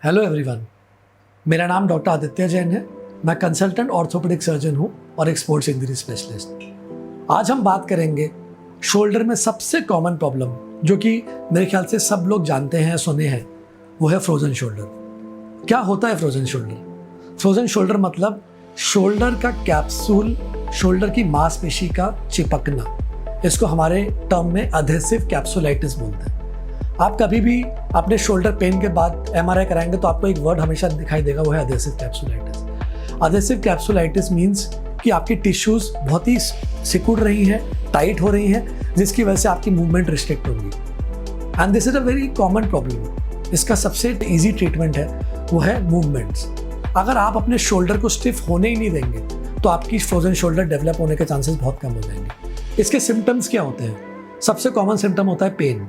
Hello everyone, मेरा नाम doctor Aditya Jain है। मैं कंसल्टेंट ऑर्थोपेडिक सर्जन हूँ और एक स्पोर्ट्स इंजरी स्पेशलिस्ट। आज हम बात करेंगे शोल्डर में सबसे कॉमन प्रॉब्लम जो कि मेरे ख्याल से सब लोग जानते हैं, सुने हैं, वो है फ्रोजन शोल्डर। क्या होता है फ्रोजन शोल्डर? फ्रोजन शोल्डर मतलब शोल्डर का कैप्सूल शोल्डर की मांसपेशी का चिपकना। इसको हमारे टर्म में अधेसिव कैप्सुलाइटिस बोलते हैं। आप कभी भी अपने शोल्डर पेन के बाद एमआरआई कराएंगे तो आपको एक वर्ड हमेशा दिखाई देगा, वो है adhesive capsulitis. Adhesive capsulitis means कि आपकी टिश्यूज बहुत ही सिकुड़ रही हैं, टाइट हो रही हैं, जिसकी वजह से आपकी मूवमेंट रिस्ट्रिक्ट होगी। And this is a very common problem. इसका सबसे ईजी ट्रीटमेंट है वो है मूवमेंट्स। अगर आप अपने शोल्डर को स्टिफ होने ही नहीं देंगे तो आपकी फ्रोजन शोल्डर डेवलप होने के चांसेस बहुत कम हो जाएंगे। इसके सिम्टम्स क्या होते हैं? सबसे कॉमन सिम्टम होता है pain.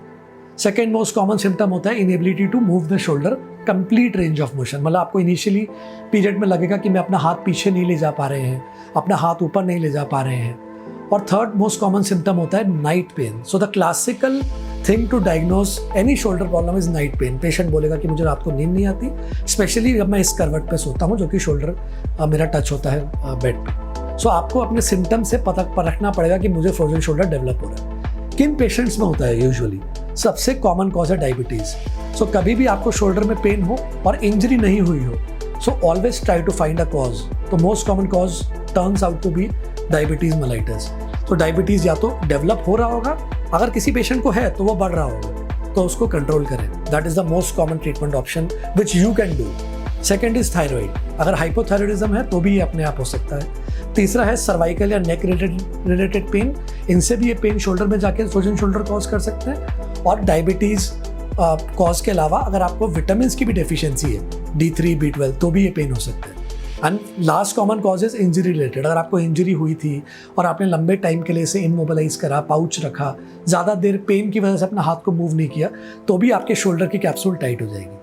Second most common symptom होता है inability to move the shoulder complete range of motion. मतलब आपको इनिशियली पीरियड में लगेगा कि मैं अपना हाथ पीछे नहीं ले जा पा रहे हैं, अपना हाथ ऊपर नहीं ले जा पा रहे हैं। और थर्ड मोस्ट कॉमन सिम्टम होता है night pain. So the classical thing to diagnose any shoulder problem is night pain. Patient बोलेगा कि मुझे रात को नींद नहीं आती, स्पेशली जब मैं इस करवट पे सोता हूँ जो कि शोल्डर मेरा टच होता है बेड पे। सो आपको अपने सिम्टम से परखना पड़ेगा कि मुझे फ्रोजन शोल्डर डेवलप हो रहा है। किन पेशेंट्स में होता है? यूजुअली सबसे कॉमन कॉज है डायबिटीज़। सो कभी भी आपको शोल्डर में पेन हो और इंजरी नहीं हुई हो, so always try to find a cause. तो most common cause turns out to be diabetes mellitus. तो डायबिटीज़ या तो डेवलप हो रहा होगा, अगर किसी पेशेंट को है तो वो बढ़ रहा होगा, तो उसको कंट्रोल करें। That is the most common treatment option which you can do. Second is thyroid. अगर हाइपोथायराइडिज्म है तो भी ये अपने आप हो सकता है। तीसरा है सर्वाइकल या नेक रिलेटेड पेन। इनसे भी ये पेन शोल्डर में जाके फ्रोजन शोल्डर कॉज कर सकते हैं। और डायबिटीज़ कॉज के अलावा अगर आपको विटामिन की भी डेफिशिएंसी है, D3, B12, तो भी ये पेन हो सकता है। And last common cause is injury related. अगर आपको इंजरी हुई थी और आपने लंबे टाइम के लिए इसे इमोबिलाइज करा, पाउच रखा, ज़्यादा देर पेन की वजह से अपना हाथ को मूव नहीं किया, तो भी आपके शोल्डर की कैप्सूल टाइट हो जाएगी।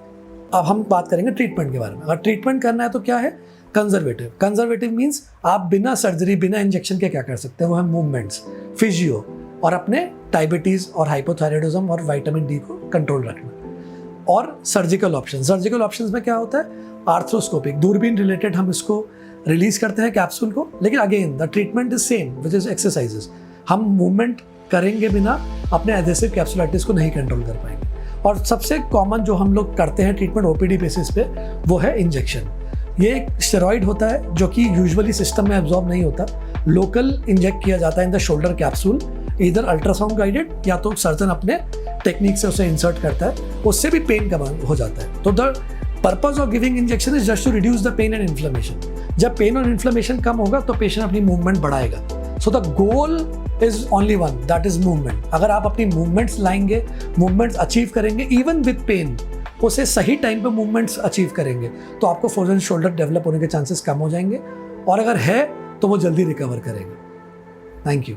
अब हम बात करेंगे ट्रीटमेंट के बारे में। अगर ट्रीटमेंट करना है तो क्या है? कंजर्वेटिव। कंजर्वेटिव मीन्स आप बिना सर्जरी, बिना इंजेक्शन के क्या कर सकते हैं, वो है मूवमेंट्स, फिजियो और अपने डायबिटीज़ और हाइपोथायराइडिज्म और विटामिन डी को कंट्रोल रखना। और सर्जिकल ऑप्शन। सर्जिकल ऑप्शंस में क्या होता है? आर्थ्रोस्कोपिक, दूरबीन रिलेटेड हम इसको रिलीज करते हैं कैप्सूल को, लेकिन again the treatment is same which is exercises. हम मूवमेंट करेंगे बिना अपने एडेसिव कैप्सुलाइटिस को नहीं कंट्रोल कर पाएंगे। और सबसे कॉमन जो हम लोग करते हैं ट्रीटमेंट ओपीडी बेसिस पे, वो है इंजेक्शन। ये एक स्टेरॉइड होता है जो कि यूजुअली सिस्टम में एब्जॉर्ब नहीं होता, लोकल इंजेक्ट किया जाता है इन द शोल्डर कैप्सूल, इधर अल्ट्रासाउंड गाइडेड या तो सर्जन अपने टेक्निक से उसे इंसर्ट करता है, उससे भी पेन कम हो जाता है। तो the purpose of giving injection is just to reduce the pain and inflammation. जब पेन और इन्फ्लेमेशन कम होगा तो पेशेंट अपनी मूवमेंट बढ़ाएगा। So the goal is only one, that is movement. अगर आप अपनी मूवमेंट्स लाएंगे, मूवमेंट्स अचीव करेंगे इवन विद पेन, उसे सही टाइम पे मूवमेंट्स अचीव करेंगे, तो आपको फ्रोजन शोल्डर डेवलप होने के चांसेस कम हो जाएंगे। और अगर है तो वो जल्दी रिकवर करेगा। Thank you.